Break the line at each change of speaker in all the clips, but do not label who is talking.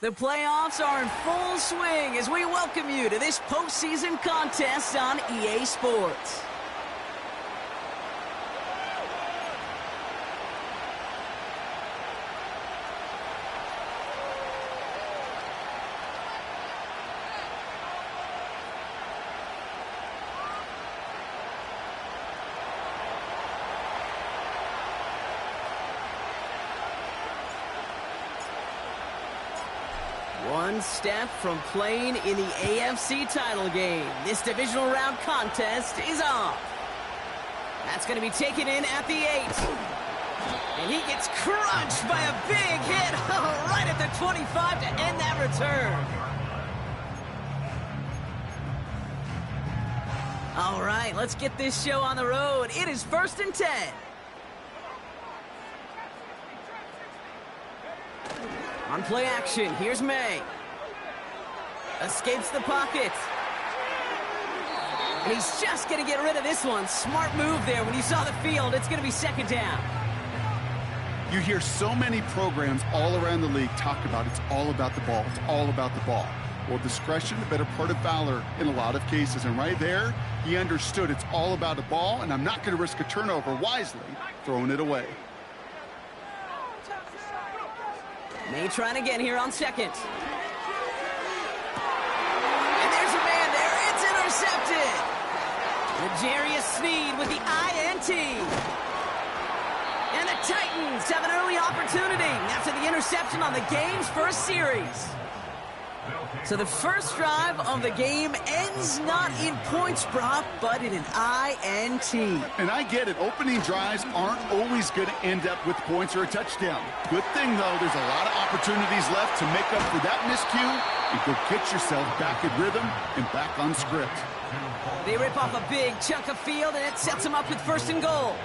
The playoffs are in full swing as we welcome you to this postseason contest on EA Sports. One step from playing in the AFC title game. This divisional round contest is on. That's going to be taken in at the 8. And he gets crunched by a big hit right at the 25 to end that return. All right, let's get this show on the road. It is 1st and 10. On play action, here's May. Escapes the pocket. And he's just going to get rid of this one. Smart move there. When you saw the field, it's going to be 2nd down.
You hear so many programs all around the league talk about it's all about the ball. It's all about the ball. Well, discretion, the better part of valor in a lot of cases. And right there, he understood it's all about the ball, and I'm not going to risk a turnover wisely, throwing it away.
May trying again here on 2nd. And there's a man there. It's intercepted. L'Jarius Sneed with the INT. And the Titans have an early opportunity after the interception on the game's first series. So the first drive of the game ends not in points, Brock, but in an INT.
And I get it. Opening drives aren't always going to end up with points or a touchdown. Good thing, though, there's a lot of opportunities left to make up for that miscue and go get yourself back in rhythm and back on script.
They rip off a big chunk of field, and it sets them up with 1st and goal.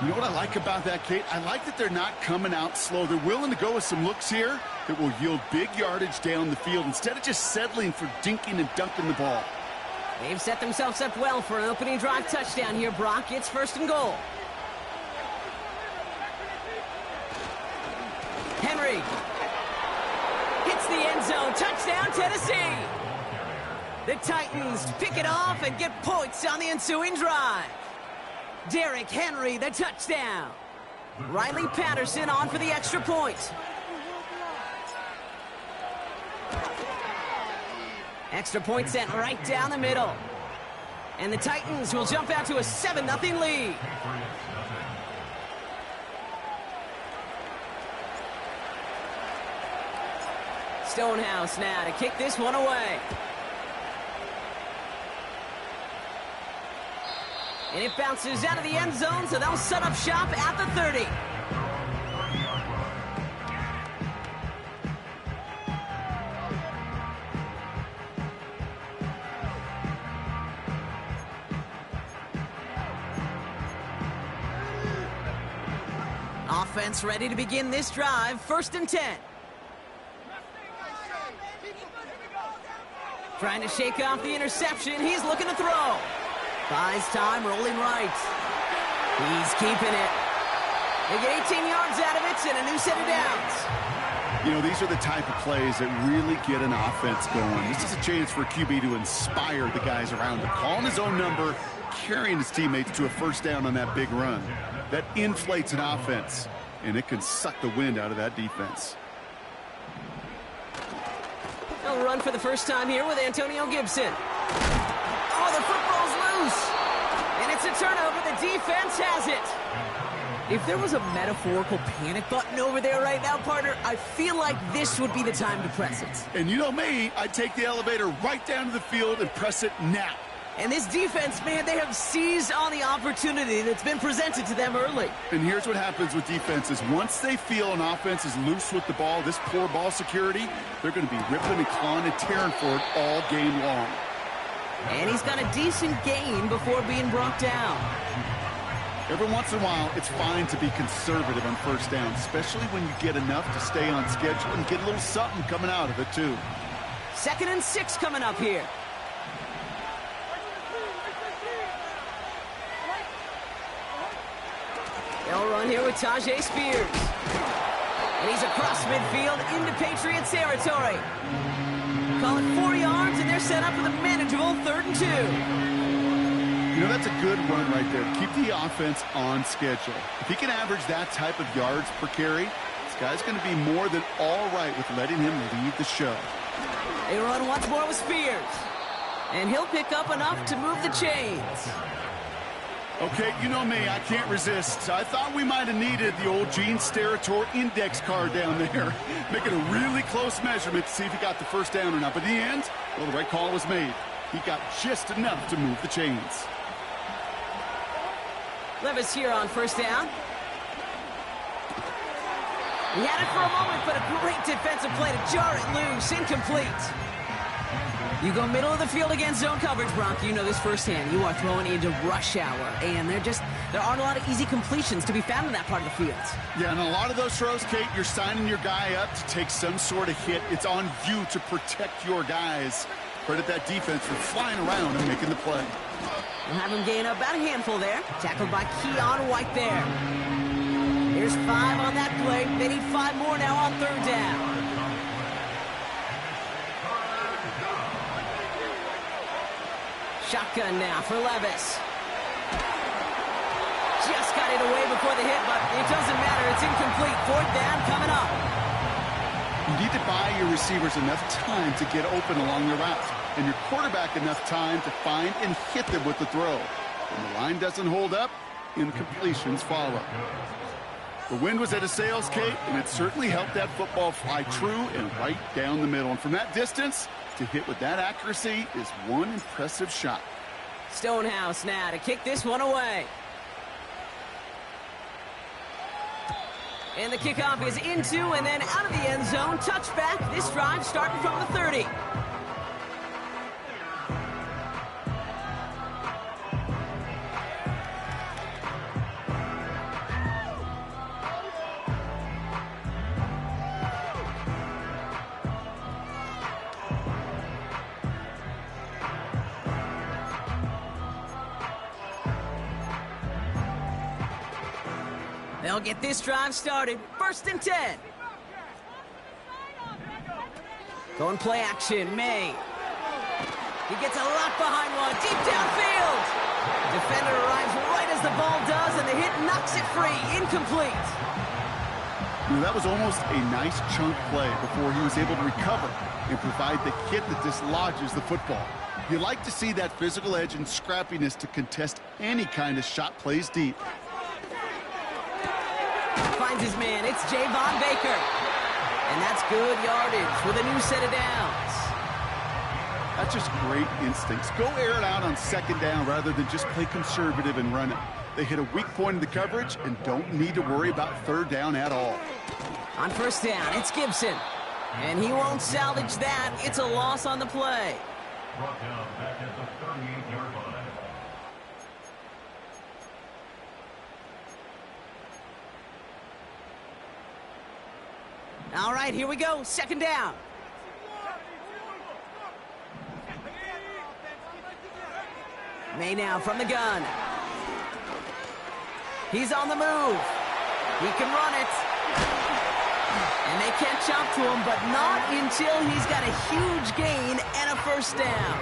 You know what I like about that, Kate? I like that they're not coming out slow. They're willing to go with some looks here that will yield big yardage down the field instead of just settling for dinking and dunking the ball.
They've set themselves up well for an opening drive touchdown here, Brock. It's 1st and goal. Henry hits the end zone. Touchdown, Tennessee. The Titans pick it off and get points on the ensuing drive. Derrick Henry, the touchdown. Riley Patterson on for the extra point. Extra point sent right down the middle. And the Titans will jump out to a 7-0 lead. Stonehouse now to kick this one away. And it bounces out of the end zone, so they'll set up shop at the 30. Offense ready to begin this drive. 1st and 10. Trying to shake off the interception. He's looking to throw. Buys time, rolling right. He's keeping it. They get 18 yards out of it and a new set of downs.
You know, these are the type of plays that really get an offense going. This is a chance for a QB to inspire the guys around him. Calling his own number, carrying his teammates to a 1st down on that big run. That inflates an offense, and it can suck the wind out of that defense.
They'll run for the first time here with Antonio Gibson. Oh, the football's loose. And it's a turnover. The defense has it. If there was a metaphorical panic button over there right now, partner, I feel like this would be the time to press it.
And you know me, I'd take the elevator right down to the field and press it now.
And this defense, man, they have seized on the opportunity that's been presented to them early.
And here's what happens with defenses. Once they feel an offense is loose with the ball, this poor ball security, they're going to be ripping and clawing and tearing for it all game long.
And he's got a decent gain before being brought down.
Every once in a while, it's fine to be conservative on 1st down, especially when you get enough to stay on schedule and get a little something coming out of it, too.
2nd and 6 coming up here. They'll run here with Tyjae Spears. And he's across midfield into Patriots territory. Call it 4 yards, and they're set up with a manageable 3rd and 2.
You know, that's a good run right there. Keep the offense on schedule. If he can average that type of yards per carry, this guy's going to be more than all right with letting him lead the show.
They run once more with Spears. And he'll pick up enough to move the chains.
Okay, you know me, I can't resist. I thought we might have needed the old Gene Steratore index card down there. Making a really close measurement to see if he got the first down or not. But in the end, well, the right call was made. He got just enough to move the chains.
Levis here on 1st down. He had it for a moment, but a great defensive play to jar it loose. Incomplete. You go middle of the field against zone coverage, Bronk. You know this firsthand. You are throwing into rush hour, and there aren't a lot of easy completions to be found in that part of the field.
Yeah, and a lot of those throws, Kate, you're signing your guy up to take some sort of hit. It's on you to protect your guys. Credit that defense for flying around and making the play.
We'll have him gain about a handful there. Tackled by Keon White there. Here's 5 on that play. They need 5 more now on 3rd down. Shotgun now for Levis. Just got it away before the hit, but it doesn't matter. It's incomplete. 4th down coming up.
You need to buy your receivers enough time to get open along the route, and your quarterback enough time to find and hit them with the throw. When the line doesn't hold up, incompletions follow. The wind was at a sails, Kate, and it certainly helped that football fly true and right down the middle. And from that distance, to hit with that accuracy is one impressive shot.
Stonehouse now to kick this one away. And the kickoff is into and then out of the end zone. Touchback. This drive starting from the 30. They'll get this drive started. 1st and 10. Going play action. May. He gets a lot behind one. Deep downfield. Defender arrives right as the ball does, and the hit knocks it free. Incomplete.
You know, that was almost a nice chunk play before he was able to recover and provide the hit that dislodges the football. You like to see that physical edge and scrappiness to contest any kind of shot plays deep.
Finds his man. It's Javon Baker. And that's good yardage with a new set of downs.
That's just great instincts. Go air it out on 2nd down rather than just play conservative and run it. They hit a weak point in the coverage and don't need to worry about 3rd down at all.
On 1st down, it's Gibson. And he won't salvage that. It's a loss on the play.
Brought down back at the 38-yard line.
All right, here we go. 2nd down. May now from the gun. He's on the move. He can run it. And they catch up to him, but not until he's got a huge gain and a 1st down.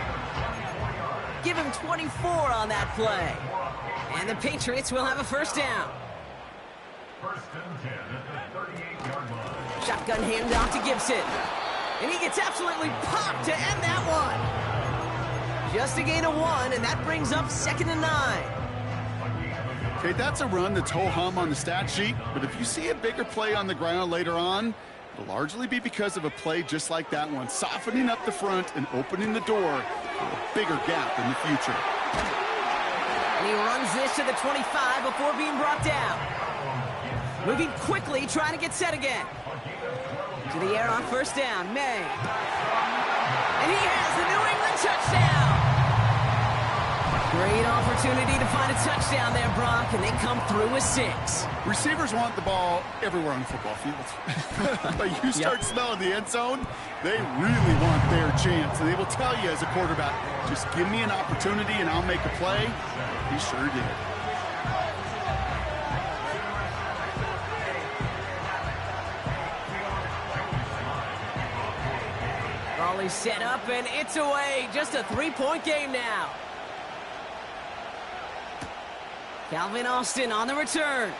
Give him 24 on that play. And the Patriots will have a 1st down.
1st and 10 at the 38-yard line.
Shotgun handoff to Gibson. And he gets absolutely popped to end that one. Just a gain of 1, and that brings up 2nd and 9.
Okay, that's a run that's ho-hum on the stat sheet, but if you see a bigger play on the ground later on, it'll largely be because of a play just like that one, softening up the front and opening the door for a bigger gap in the future.
And he runs this to the 25 before being brought down. Moving quickly, trying to get set again. To the air on 1st down, May. And he has the New England touchdown. Great opportunity to find a touchdown there, Brock, and they come through with 6.
Receivers want the ball everywhere on the football field. But you start smelling the end zone, they really want their chance. And they will tell you as a quarterback, just give me an opportunity and I'll make a play. He sure did.
Volley set up, and it's away. Just a three-point game now. Calvin Austin on the return.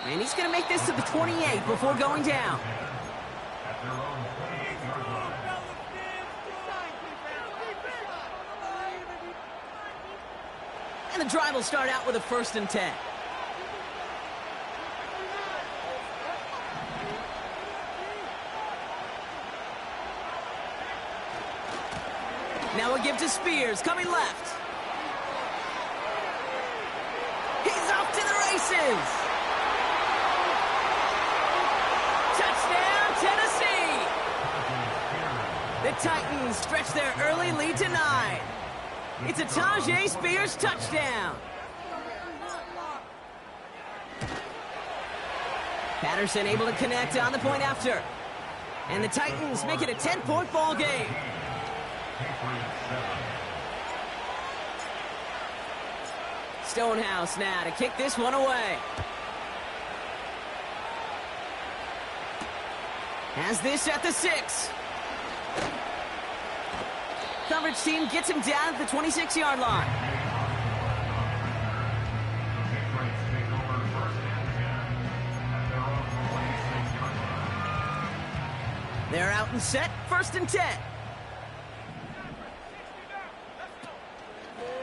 And he's going to make this to the 28 before going down.
At their own 28-yard line.
And the drive will start out with a 1st and 10. Now we'll give to Spears, coming left. He's off to the races. Touchdown, Tennessee. The Titans stretch their early lead to 9. It's a Tyjae Spears touchdown. Patterson able to connect on the point after. And the Titans make it a 10-point ball game. Stonehouse now to kick this one away. Has this at the 6. Coverage team gets him down at the 26-yard line. They're out and set, 1st and 10.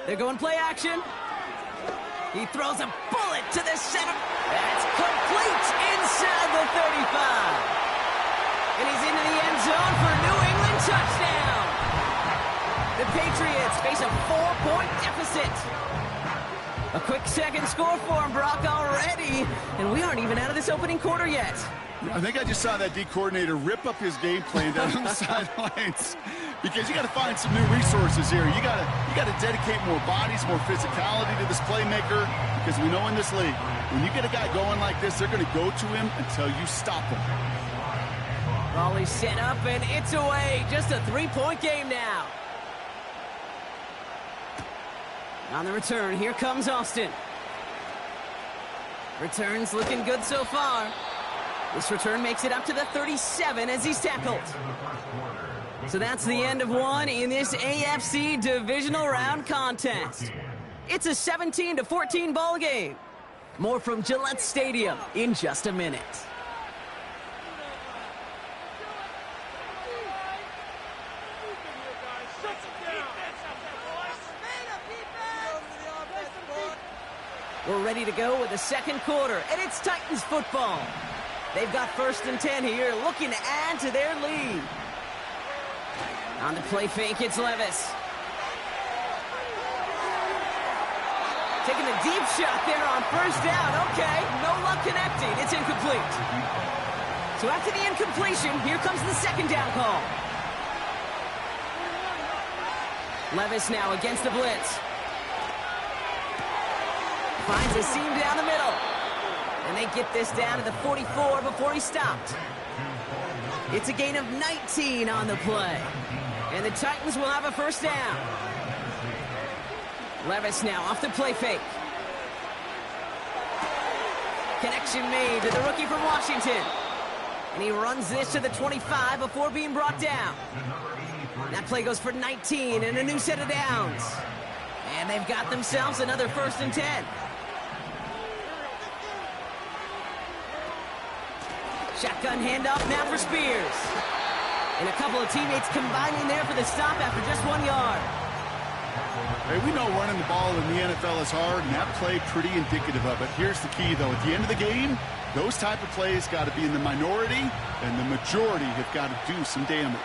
They're going play action. He throws a bullet to the center. That's complete inside the 35. And he's into the end zone for a New England touchdown. The Patriots face a 4-point deficit. A quick second score for him, Brock, already. And we aren't even out of this opening quarter yet.
I think I just saw that D coordinator rip up his game plan down on the sidelines, because you got to find some new resources here. You got to dedicate more bodies, more physicality to this playmaker, because we know in this league, when you get a guy going like this, they're going to go to him until you stop him.
Volley set up, and it's away. Just a 3-point game now. On the return, here comes Austin. Returns looking good so far. This return makes it up to the 37 as he's tackled. So that's the end of one in this AFC divisional round contest. It's a 17-14 ball game. More from Gillette Stadium in just a minute. We're ready to go with the second quarter, and it's Titans football. They've got 1st and 10 here, looking to add to their lead. On the play fake, it's Levis. Taking a deep shot there on 1st down. Okay, no luck connecting. It's incomplete. So after the incompletion, here comes the 2nd down call. Levis now against the blitz. Finds a seam down the middle. And they get this down to the 44 before he stopped. It's a gain of 19 on the play. And the Titans will have a 1st down. Levis now off the play fake. Connection made to the rookie from Washington. And he runs this to the 25 before being brought down. That play goes for 19 and a new set of downs. And they've got themselves another 1st and 10. Shotgun handoff now for Spears. And a couple of teammates combining there for the stop after just 1 yard.
Hey, we know running the ball in the NFL is hard, and that play pretty indicative of it. Here's the key, though. At the end of the game, those type of plays got to be in the minority, and the majority have got to do some damage.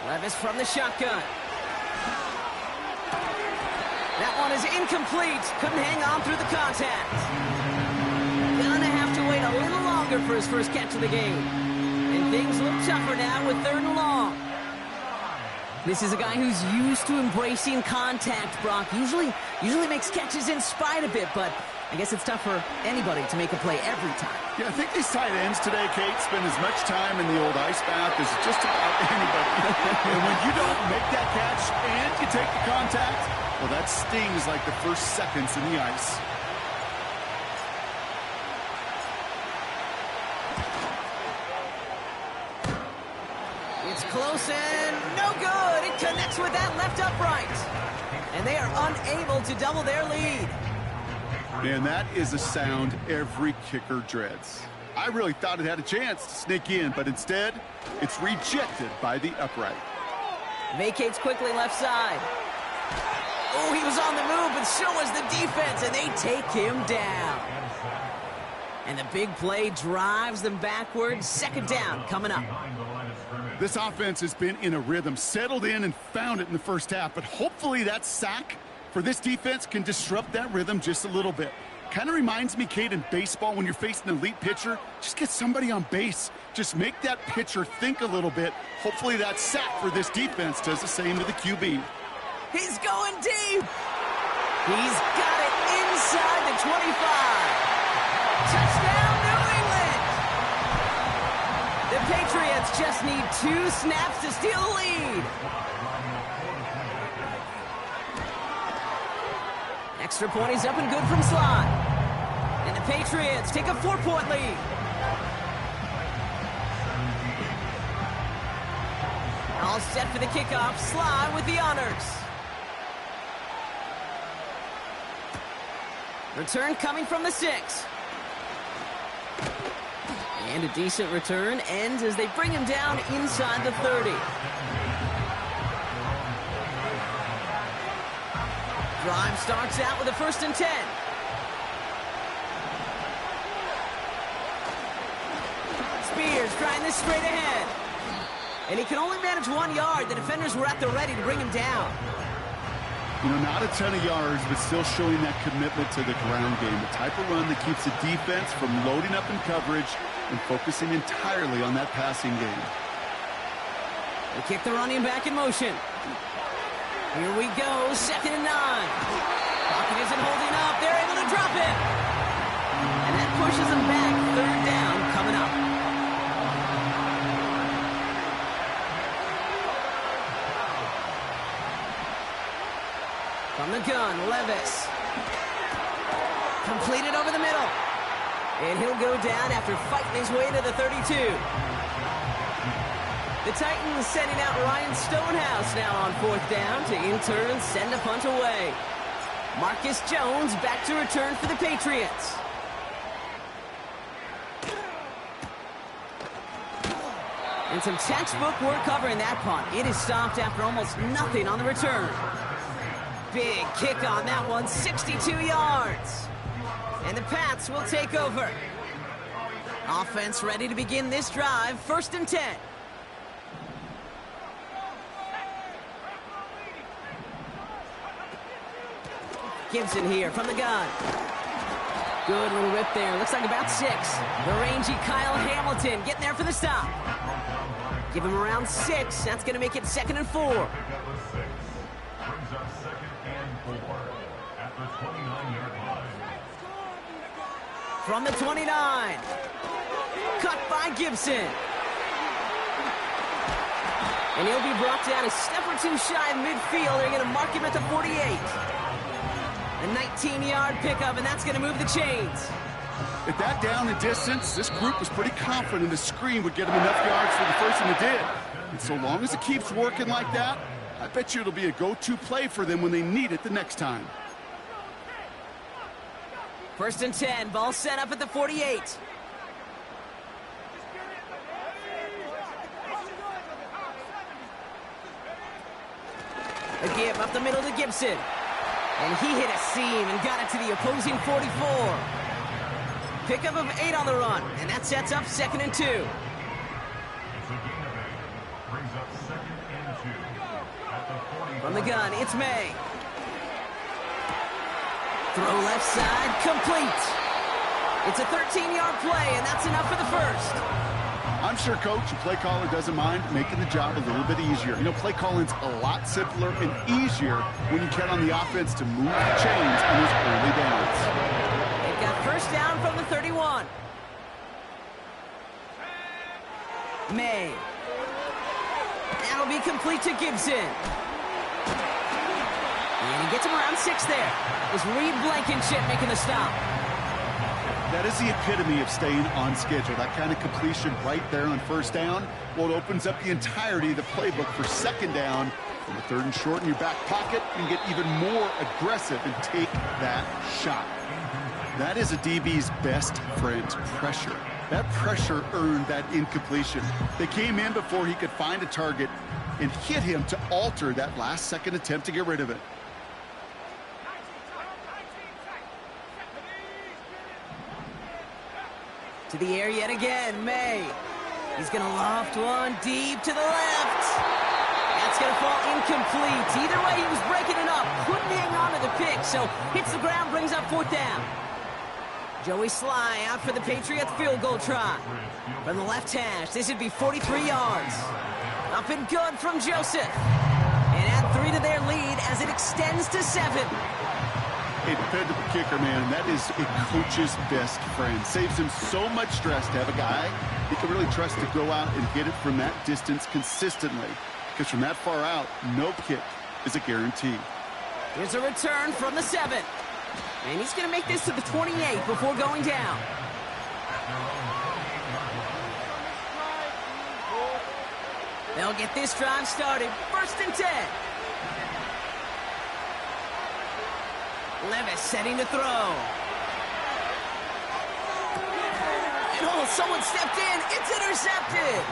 Levis from the shotgun. That one is incomplete. Couldn't hang on through the contact. Gonna have to wait a little longer for his first catch of the game. And things look tougher now with 3rd and long. This is a guy who's used to embracing contact, Brock. Usually makes catches in spite of it, but I guess it's tough for anybody to make a play every time.
Yeah, I think these tight ends today, Kate, spend as much time in the old ice bath as just about anybody. And when you don't make that catch and you take the contact, well, that stings like the first seconds in the ice.
close and no good. It connects with that left upright. And they are unable to double their lead.
Man, that is a sound every kicker dreads. I really thought it had a chance to sneak in, but instead, it's rejected by the upright.
Vacates quickly left side. Oh, he was on the move, but so was the defense, and they take him down. And the big play drives them backwards. Second down coming up.
This offense has been in a rhythm, settled in and found it in the first half, but hopefully that sack for this defense can disrupt that rhythm just a little bit. Kind of reminds me, Kate, in baseball, when you're facing an elite pitcher, just get somebody on base. Just make that pitcher think a little bit. Hopefully that sack for this defense does the same to the QB.
He's going deep. He's got it inside the 25. Touchdown, New England! The Patriots just need 2 snaps to steal the lead. Extra point is up and good from Sly. And the Patriots take a 4-point lead. All set for the kickoff. Sly with the honors. Return coming from the 6. And a decent return ends as they bring him down inside the 30. Drive starts out with a 1st and 10. Spears trying this straight ahead. And he can only manage 1 yard. The defenders were at the ready to bring him down.
You know, not a ton of yards, but still showing that commitment to the ground game. The type of run that keeps the defense from loading up in coverage and focusing entirely on that passing game.
They kick the running back in motion. Here we go, 2nd and 9. Pocket isn't holding up. They're able to drop it. And that pushes them back. 3rd down coming up. From the gun, Levis. Completed over the middle. And he'll go down after fighting his way to the 32. The Titans sending out Ryan Stonehouse now on 4th down to in turn send a punt away. Marcus Jones back to return for the Patriots. And some textbook work covering that punt. It is stopped after almost nothing on the return. Big kick on that one, 62 yards. And the Pats will take over. Offense ready to begin this drive, 1st and 10. Gibson here from the gun. Good little rip there. Looks like about 6. The rangy Kyle Hamilton getting there for the stop. Give him around 6. That's going to make it 2nd and 4.
Brings up 2nd and 4 at the 29-yard line.
From the 29. Cut by Gibson. And he'll be brought down a step or 2 shy of midfield. They're going to mark him at the 48. A 19-yard pickup, and that's going to move the chains.
At that down and distance, this group was pretty confident the screen would get him enough yards for the first, and it did. And so long as it keeps working like that, I bet you it'll be a go-to play for them when they need it the next time.
1st and 10, ball set up at the 48. A give up the middle to Gibson. And he hit a seam and got it to the opposing 44. Pickup of 8 on the run, and that sets up 2nd and 2.
It's a gain of 8. Brings up 2nd and 2 at the 40.
From the gun, it's May. Throw left side, complete. It's a 13-yard play, and that's enough for the first.
I'm sure coach and play caller doesn't mind making the job a little bit easier. You know, play calling's a lot simpler and easier when you count on the offense to move the chains in those early downs.
They've got 1st down from the 31. May. That'll be complete to Gibson. And he gets him around 6 there. Is Reed Blankenship making the stop.
That is the epitome of staying on schedule. That kind of completion right there on first down. Well, it opens up the entirety of the playbook for second down. From a 3rd and short in your back pocket, you can get even more aggressive and take that shot. That is a DB's best friend, pressure. That pressure earned that incompletion. They came in before he could find a target and hit him to alter that last-second attempt to get rid of it.
To the air yet again, May. He's going to loft one deep to the left. That's going to fall incomplete. Either way, he was breaking it up. Couldn't hang on to the pick, so hits the ground, brings up 4th down. Joey Sly out for the Patriots field goal try. From the left hash, this would be 43 yards. Up and good from Joseph. And add 3 to their lead as it extends to 7.
A dependable kicker, man. That is a coach's best friend. Saves him so much stress to have a guy he can really trust to go out and hit it from that distance consistently. Because from that far out, no kick is a guarantee.
Here's a return from the 7. And he's going to make this to the 28 before going down. They'll get this drive started. 1st and 10. Levis setting to throw. And oh, someone stepped in. It's intercepted.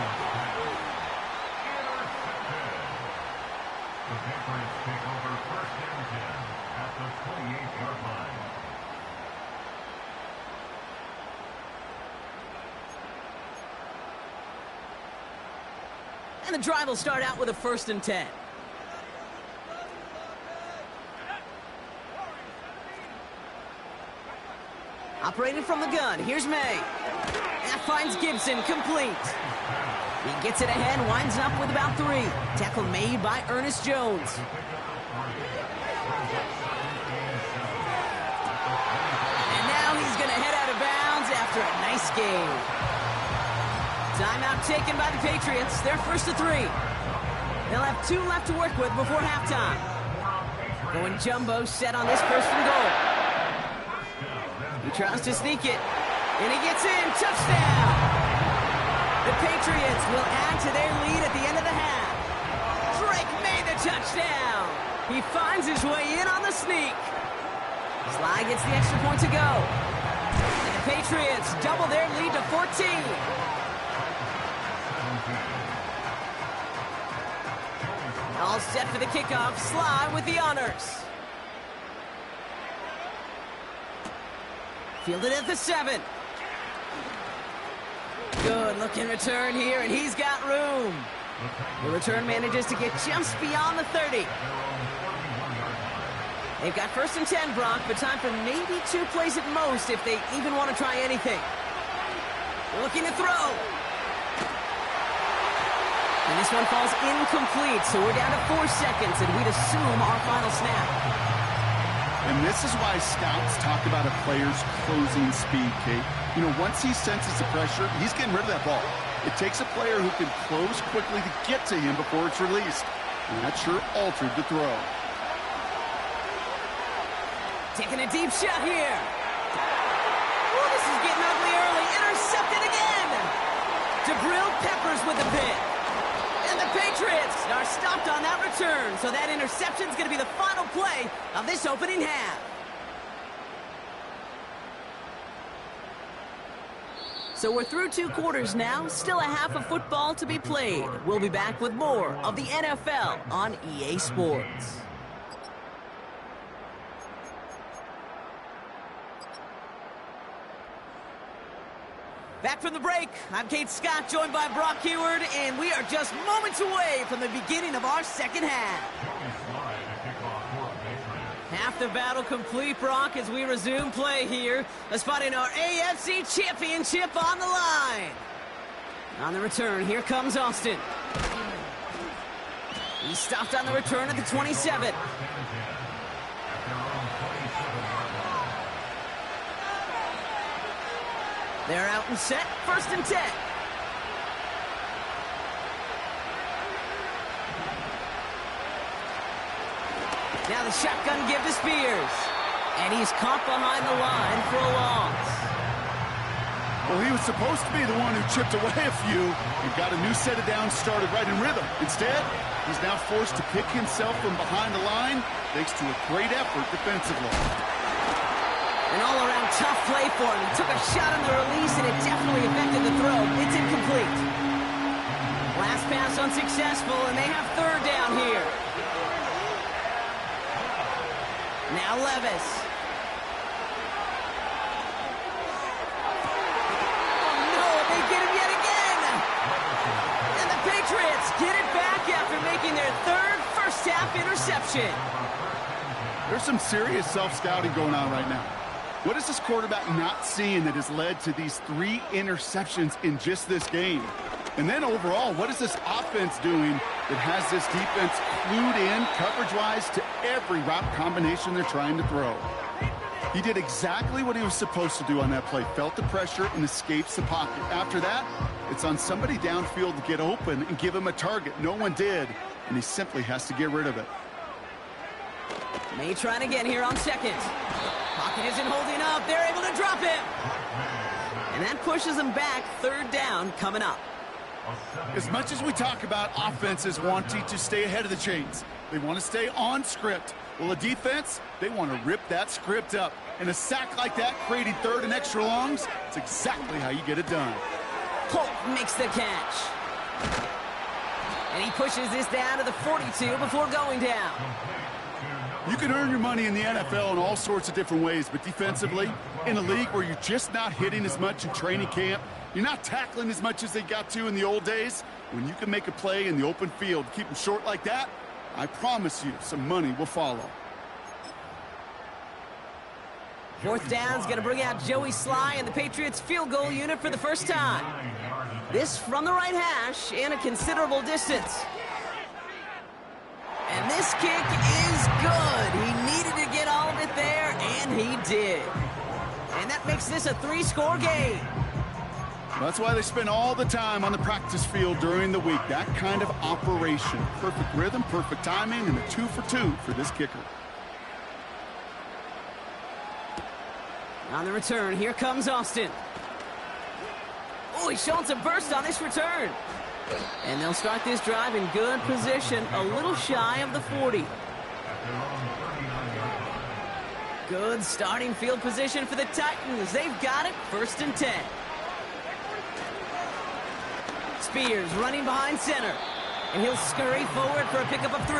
The Patriots take over 1st and 10 at the 28-yard line.
And the drive will start out with a 1st and 10. Operated from the gun, here's May. That finds Gibson, complete. He gets it ahead, winds up with about 3. Tackle made by Ernest Jones. And now he's going to head out of bounds after a nice game. Timeout taken by the Patriots. They're 1st to 3. They'll have 2 left to work with before halftime. Going jumbo set on this 1st and goal. He tries to sneak it, and he gets in. Touchdown! The Patriots will add to their lead at the end of the half. Drake made the touchdown. He finds his way in on the sneak. Sly gets the extra point to go. And the Patriots double their lead to 14. All set for the kickoff. Sly with the honors. Fielded at the 7. Good looking return here, and he's got room. The return manages to get just beyond the 30. They've got 1st and 10, Brock, but time for maybe 2 plays at most if they even want to try anything. Looking to throw. And this one falls incomplete, so we're down to 4 seconds, and we'd assume our final snap.
And this is why scouts talk about a player's closing speed, Kate. You know, once he senses the pressure, he's getting rid of that ball. It takes a player who can close quickly to get to him before it's released. And that sure altered the throw.
Taking a deep shot here. Oh, this is getting ugly early. Intercepted again. Jabril Peppers with the pick. And the Patriots are stopped on that return. So that interception is going to be the final play of this opening half. So we're through 2 quarters now. Still a half of football to be played. We'll be back with more of the NFL on EA Sports. Back from the break, I'm Kate Scott, joined by Brock Heward, and we are just moments away from the beginning of our second half. Half the battle complete, Brock, as we resume play here. A spot in our AFC Championship on the line. On the return, here comes Austin. He stopped on the return at the 27. They're out and set, 1st and 10. Now the shotgun give to Spears. And he's caught behind the line for a loss.
Well, he was supposed to be the one who chipped away a few and got a new set of downs started right in rhythm. Instead, he's now forced to pick himself from behind the line thanks to a great effort defensively.
An all-around tough play for him. He took a shot on the release, and it definitely affected the throw. It's incomplete. Last pass unsuccessful, and they have third down here. Now Levis. Oh, no, they get him yet again. And the Patriots get it back after making their third first-half interception.
There's some serious self-scouting going on right now. What is this quarterback not seeing that has led to these 3 interceptions in just this game? And then overall, what is this offense doing that has this defense clued in coverage-wise to every route combination they're trying to throw? He did exactly what he was supposed to do on that play, felt the pressure and escapes the pocket. After that, it's on somebody downfield to get open and give him a target. No one did, and he simply has to get rid of it.
May trying again here on second. Pocket isn't holding up. They're able to drop him. And that pushes them back. Third down coming up.
As much as we talk about offenses wanting to stay ahead of the chains, they want to stay on script. Well, a defense, they want to rip that script up. And a sack like that, creating third and extra longs, it's exactly how you get it done.
Polk makes the catch. And he pushes this down to the 42 before going down.
You can earn your money in the NFL in all sorts of different ways, but defensively, in a league where you're just not hitting as much in training camp, you're not tackling as much as they got to in the old days, when you can make a play in the open field, keep them short like that, I promise you some money will follow.
Fourth down's going to bring out Joey Sly and the Patriots field goal unit for the first time. This from the right hash and a considerable distance. And this kick is good. He needed to get all of it there, and he did. And that makes this a 3-score game.
That's why they spend all the time on the practice field during the week. That kind of operation. Perfect rhythm, perfect timing, and a 2 for 2 for this kicker.
On the return, here comes Austin. Oh, he's showing some burst on this return. And they'll start this drive in good position, a little shy of the 40. Good starting field position for the Titans. They've got it, 1st and 10. Spears running behind center. And he'll scurry forward for a pickup of 3.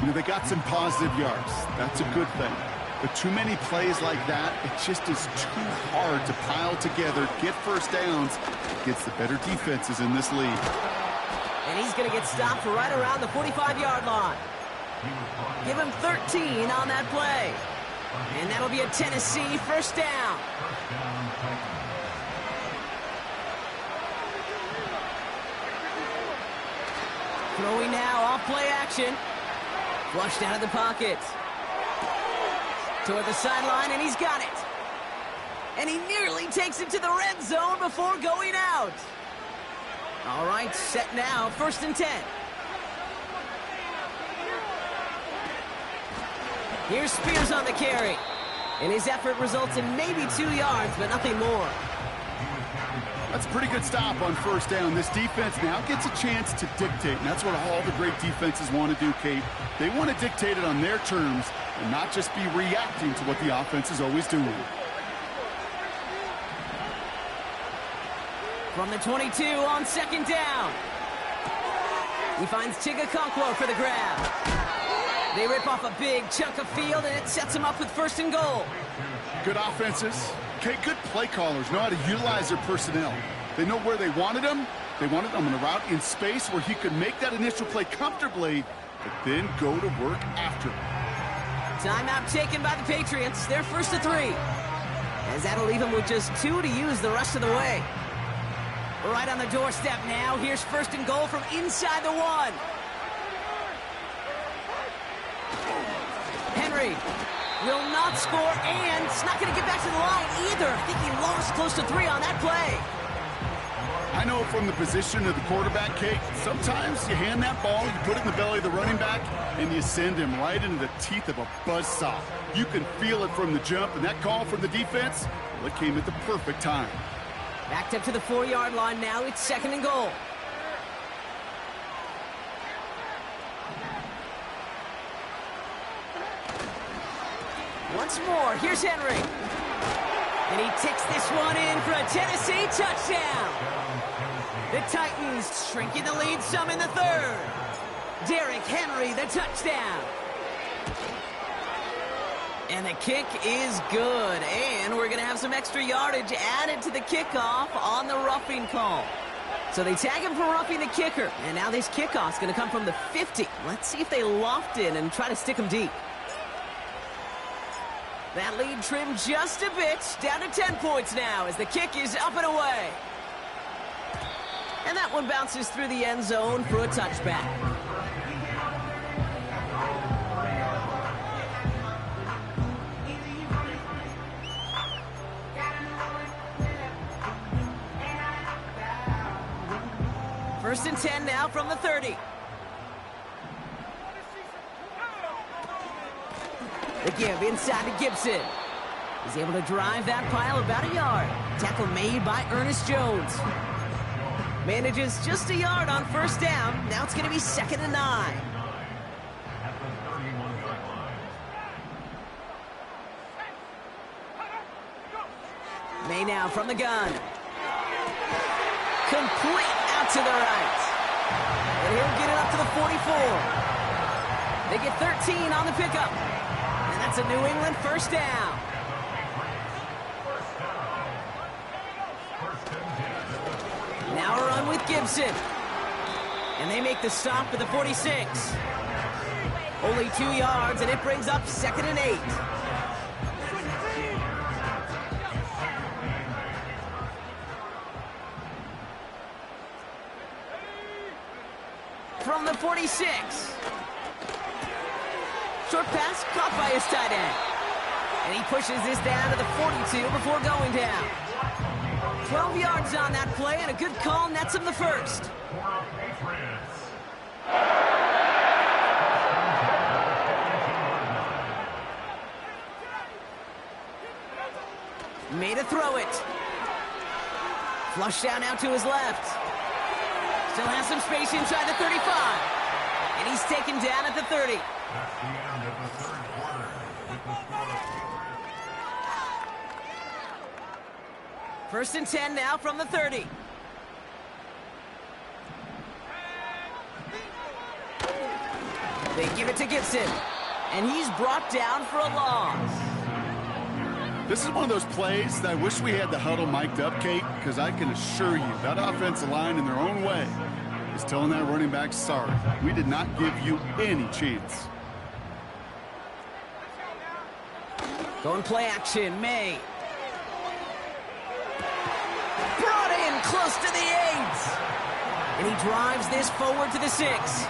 You know, they got some positive yards. That's a good thing. But too many plays like that, it just is too hard to pile together, get first downs against the better defenses in this league.
And he's going to get stopped right around the 45-yard line. Give him 13 on that play. And that'll be a Tennessee first down. Throwing now off play action. Flushed out of the pocket. Toward the sideline, and he's got it. And he nearly takes it to the red zone before going out. All right, set now, 1st and 10. Here's Spears on the carry. And his effort results in maybe 2 yards, but nothing more.
That's a pretty good stop on 1st down. This defense now gets a chance to dictate, and that's what all the great defenses want to do, Kate. They want to dictate it on their terms and not just be reacting to what the offense is always doing.
From the 22 on 2nd down. He finds Tigakonkwo for the grab. They rip off a big chunk of field, and it sets them up with 1st and goal.
Good offenses. Okay, good play callers know how to utilize their personnel. They know where they wanted them. They wanted them on a route in space where he could make that initial play comfortably, but then go to work after.
Timeout taken by the Patriots. They're 1st and 3. As that'll leave them with just 2 to use the rest of the way. Right on the doorstep now. Here's 1st and goal from inside the 1. Henry will not score, and it's not going to get back to the line either. I think he lost close to 3 on that play.
I know from the position of the quarterback, Kate, sometimes you hand that ball, you put it in the belly of the running back, and you send him right into the teeth of a buzzsaw. You can feel it from the jump, and that call from the defense, well, it came at the perfect time.
Backed up to the 4-yard line now. It's 2nd and goal. Once more, here's Henry. And he ticks this one in for a Tennessee touchdown. The Titans shrinking the lead some in the 3rd. Derrick Henry, the touchdown. And the kick is good. And we're going to have some extra yardage added to the kickoff on the roughing call. So they tag him for roughing the kicker. And now this kickoff's going to come from the 50. Let's see if they loft in and try to stick him deep. That lead trimmed just a bit, down to 10 points now as the kick is up and away. And that one bounces through the end zone for a touchback. First and 10 now from the 30. The give inside to Gibson. He's able to drive that pile about a yard. Tackle made by Ernest Jones. Manages just a yard on first down. Now it's going to be 2nd and 9. May now from the gun. Complete out to the right. And he'll get it up to the 44. They get 13 on the pickup. And that's a New England first down. Now a run with Gibson. And they make the stop at the 46. Only 2 yards, and it brings up 2nd and 8. From the 46. Short pass caught by his tight end. And he pushes this down to the 42 before going down. 12 yards on that play, and a good call nets him the first. Made a throw it. Flush down out to his left. Still has some space inside the 35. And he's taken down at the 30.
That's the end of the 3rd quarter. With the score of
1st and 10 now from the 30. They give it to Gibson. And he's brought down for a loss.
This is one of those plays that I wish we had the huddle mic'd up, Kate, because I can assure you that offensive line in their own way is telling that running back, sorry, we did not give you any chance.
Going play action, May. Brought in close to the 8. And he drives this forward to the 6.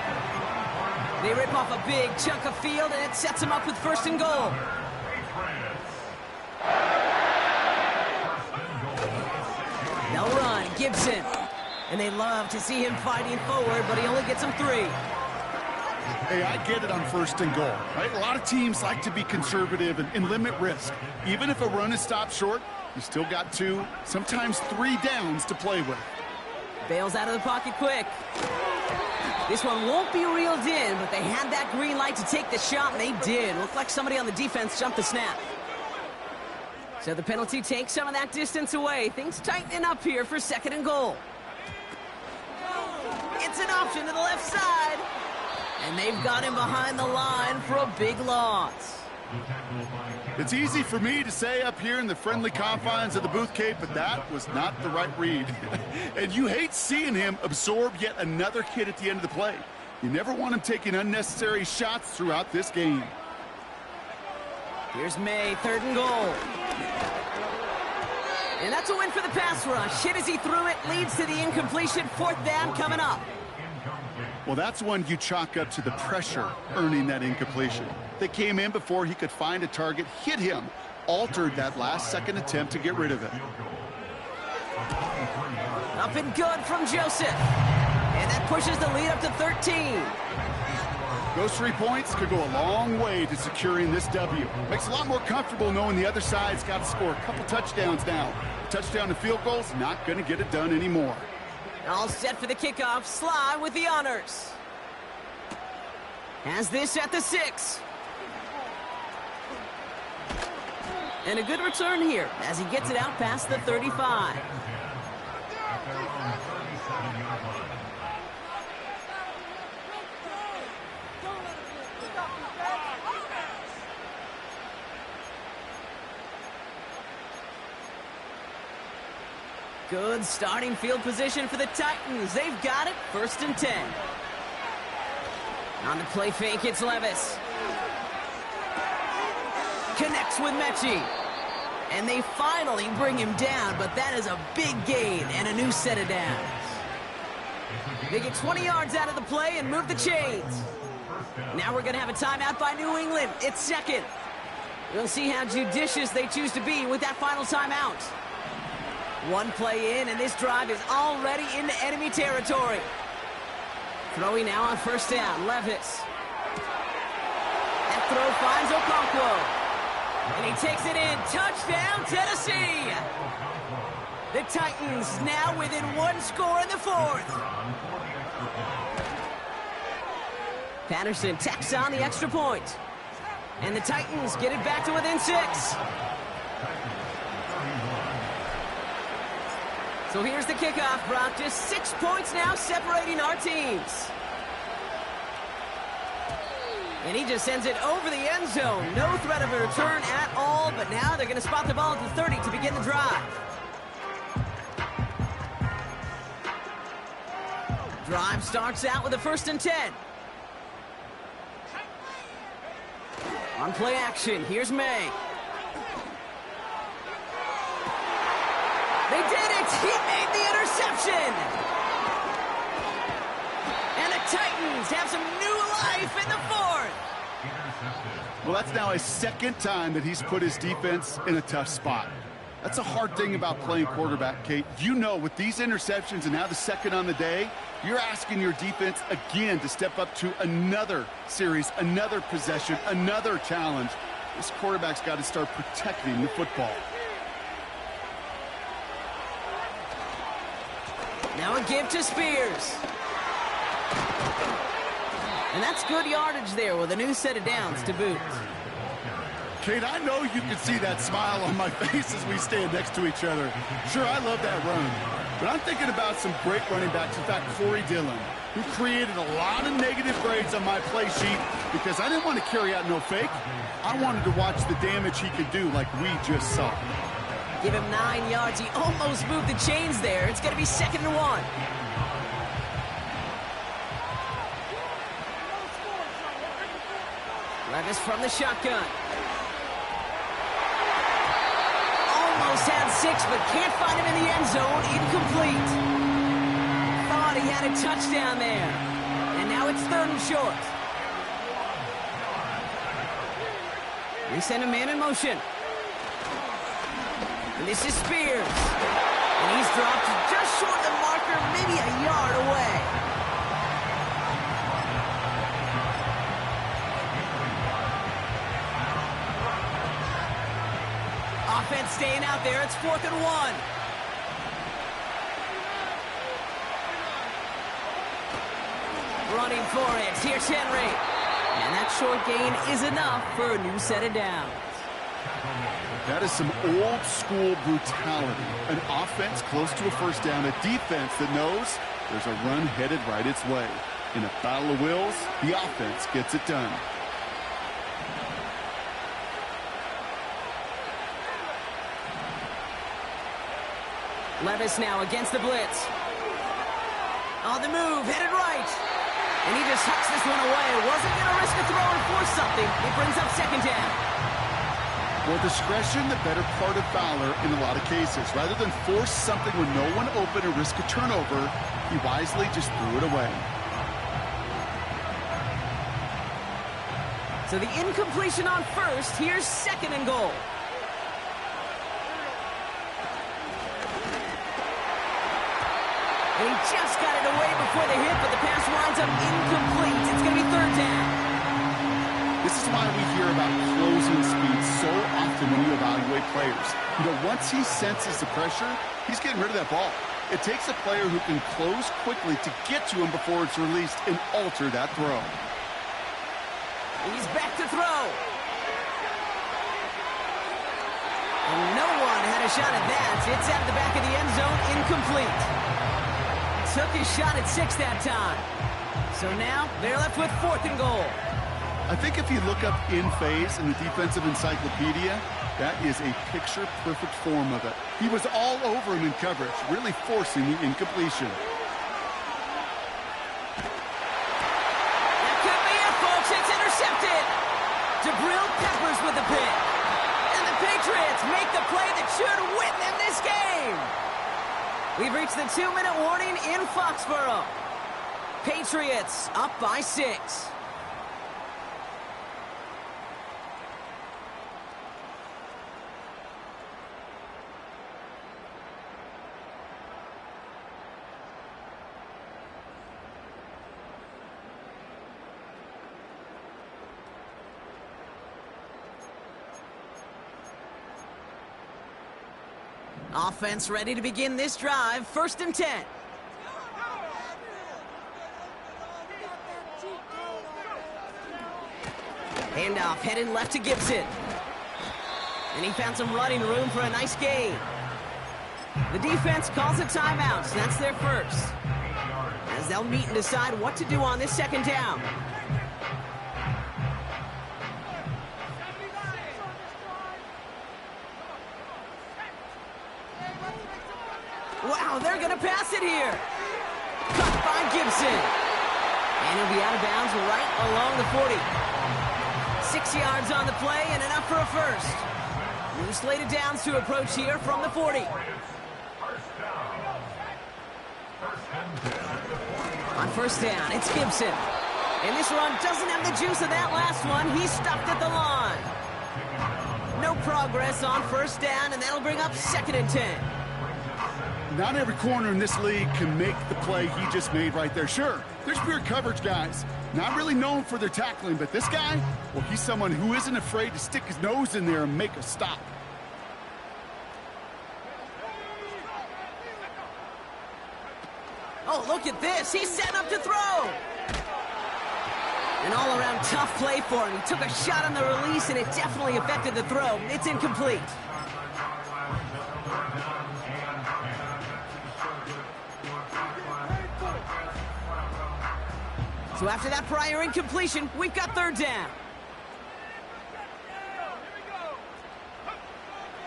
They rip off a big chunk of field, and it sets him up with 1st and goal. They'll run, Gibson. And they love to see him fighting forward, but he only gets them 3.
Hey, I get it on 1st and goal, right? A lot of teams like to be conservative and limit risk. Even if a run is stopped short, you still got 2, sometimes 3 downs to play with.
Bails out of the pocket quick. This one won't be reeled in, but they had that green light to take the shot, and they did. Looked like somebody on the defense jumped the snap. So the penalty takes some of that distance away. Things tightening up here for 2nd and goal. It's an option to the left side. And they've got him behind the line for a big loss.
It's easy for me to say up here in the friendly confines of the booth, Kate, but that was not the right read. And you hate seeing him absorb yet another hit at the end of the play. You never want him taking unnecessary shots throughout this game.
Here's May, 3rd and goal. And that's a win for the pass rush. Hit as he threw it, leads to the incompletion. 4th down coming up.
Well, that's one you chalk up to the pressure earning that incompletion. They came in before he could find a target, hit him, altered that last-second attempt to get rid of it.
Up and good from Joseph. And that pushes the lead up to 13.
Those 3 points could go a long way to securing this W. Makes it a lot more comfortable knowing the other side's got to score a couple touchdowns now. A touchdown and field goals, not going to get it done anymore.
All set for the kickoff. Sly with the honors. Has this at the 6. And a good return here as he gets it out past the 35. Good starting field position for the Titans. They've got it, 1st and 10. On the play fake, it's Levis. Connects with Mechie. And they finally bring him down, but that is a big gain and a new set of downs. They get 20 yards out of the play and move the chains. Now we're going to have a timeout by New England. It's 2nd. We'll see how judicious they choose to be with that final timeout. 1 play in, and this drive is already into enemy territory. Throwing now on 1st down, Levis. That throw finds Okonkwo. And he takes it in. Touchdown, Tennessee! The Titans now within 1 score in the 4th. Patterson tacks on the extra point. And the Titans get it back to within 6. So here's the kickoff, Brock. Just 6 points now separating our teams. And he just sends it over the end zone. No threat of a return at all, but now they're going to spot the ball at the 30 to begin the drive. Drive starts out with a 1st and 10. On play action, here's May. They did it! He made the interception! And the Titans have some new life in the 4th!
Well, that's now a 2nd time that he's put his defense in a tough spot. That's a hard thing about playing quarterback, Kate. You know, with these interceptions and now the 2nd on the day, you're asking your defense again to step up to another series, another possession, another challenge. This quarterback's got to start protecting the football.
Now a give to Spears. And that's good yardage there with a new set of downs to boot.
Kate, I know you can see that smile on my face as we stand next to each other. Sure, I love that run. But I'm thinking about some great running backs. In fact, Corey Dillon, who created a lot of negative grades on my play sheet because I didn't want to carry out no fake. I wanted to watch the damage he could do like we just saw.
Give him 9 yards. He almost moved the chains there. It's going to be 2nd and 1. Levis from the shotgun. Almost had 6, but can't find him in the end zone. Incomplete. Thought he had a touchdown there. And now it's 3rd and short. They send a man in motion. And this is Spears. And he's dropped just short of the marker, maybe a yard away. Offense staying out there. It's 4th and 1. Running for it. Here's Henry. And that short gain is enough for a new set of downs.
That is some old school brutality. An offense close to a 1st down, a defense that knows there's a run headed right its way. In a battle of wills, the offense gets it done.
Levis now against the blitz. On the move, headed right. And he just hucks this one away. Wasn't going to risk a throw and force something. It brings up 2nd down.
Well, discretion, the better part of valor in a lot of cases. Rather than force something with no one open and risk a turnover, he wisely just threw it away.
So the incompletion on 1st. Here's 2nd and goal. And he just got it away before the hit, but the pass winds up incomplete. It's going to be third down.
This is why we hear about closing speed so often when you evaluate players. You know, once he senses the pressure, he's getting rid of that ball. It takes a player who can close quickly to get to him before it's released and alter that throw.
He's back to throw. And no one had a shot at that. It's out of the back of the end zone, incomplete. Took his shot at 6 that time. So now they're left with 4th and goal.
I think if you look up in phase in the defensive encyclopedia, that is a picture-perfect form of it. He was all over him in coverage, really forcing the incompletion.
That could be it, folks. It's intercepted. Jabril Peppers with the pick. And the Patriots make the play that should win them this game. We've reached the 2-minute warning in Foxborough. Patriots up by 6. Offense ready to begin this drive. 1st and 10. Handoff headed left to Gibson. And he found some running room for a nice gain. The defense calls a timeout, so that's their first. As they'll meet and decide what to do on this 2nd down. Wow, they're going to pass it here. Cut by Gibson. And he'll be out of bounds right along the 40. 6 yards on the play and enough for a first. New slated downs to approach here from the 40. On 1st down, it's Gibson. And this run doesn't have the juice of that last one. He's stopped at the line. No progress on 1st down, and that'll bring up 2nd and 10.
Not every corner in this league can make the play he just made right there. Sure, there's pure coverage guys. Not really known for their tackling, but this guy, well, he's someone who isn't afraid to stick his nose in there and make a stop.
Oh, look at this. He's setting up to throw. An all-around tough play for him. He took a shot on the release, and it definitely affected the throw. It's incomplete. So after that prior incompletion, we've got 3rd down.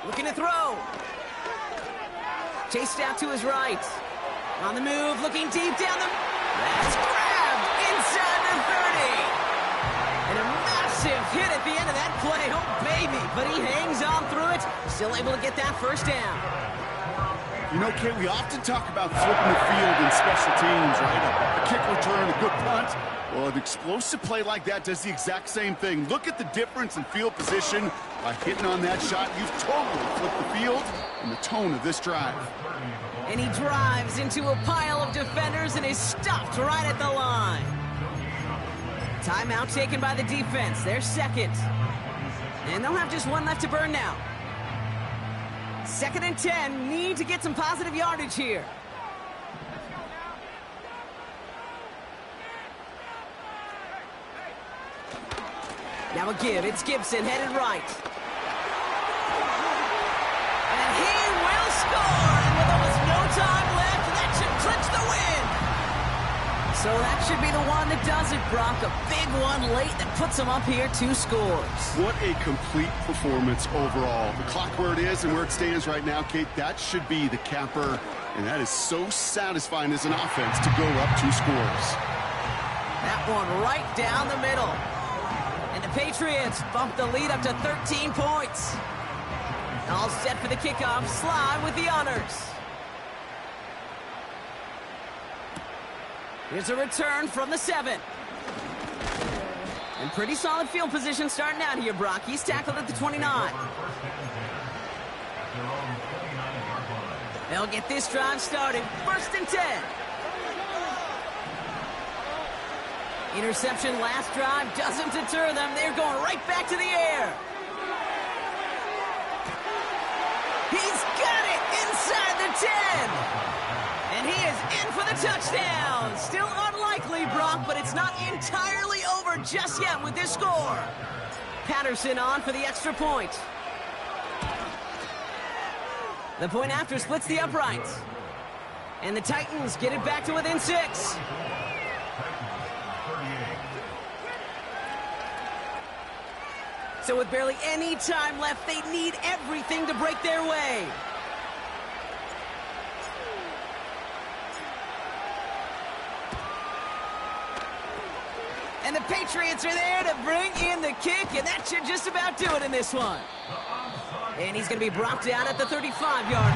Looking to throw. Chased out to his right. On the move, looking deep down the... That's grabbed inside the 30. And a massive hit at the end of that play. Oh, baby. But he hangs on through it. Still able to get that 1st down.
You know, Kate, we often talk about flipping the field in special teams, right? A kick return, a good punt. Well, an explosive play like that does the exact same thing. Look at the difference in field position. By hitting on that shot, you've totally flipped the field and the tone of this drive.
And he drives into a pile of defenders and is stopped right at the line. Timeout taken by the defense. They're 2nd. And they'll have just one left to burn now. 2nd and 10, need to get some positive yardage here. Now a give, it's Gibson headed right. And he will score! And with almost no time left, that should clinch the win! So that should be the one that does it, Brock. A big one late that puts them up here 2 scores.
What a complete performance overall. The clock where it is and where it stands right now, Kate, that should be the capper. And that is so satisfying as an offense to go up 2 scores.
That one right down the middle. And the Patriots bump the lead up to 13 points. All set for the kickoff. Sly with the honors. Here's a return from the 7. And pretty solid field position starting out here, Brock. He's tackled at the 29. They'll get this drive started. 1st and 10. Interception last drive doesn't deter them. They're going right back to the air. He's got it inside the 10. And he is in for the touchdown. Still unlikely, Brock, but it's not entirely over just yet with this score. Patterson on for the extra point. The point after splits the uprights. And the Titans get it back to within 6. So with barely any time left, they need everything to break their way. And the Patriots are there to bring in the kick, and that should just about do it in this one. And he's going to be brought down at the 35-yard line.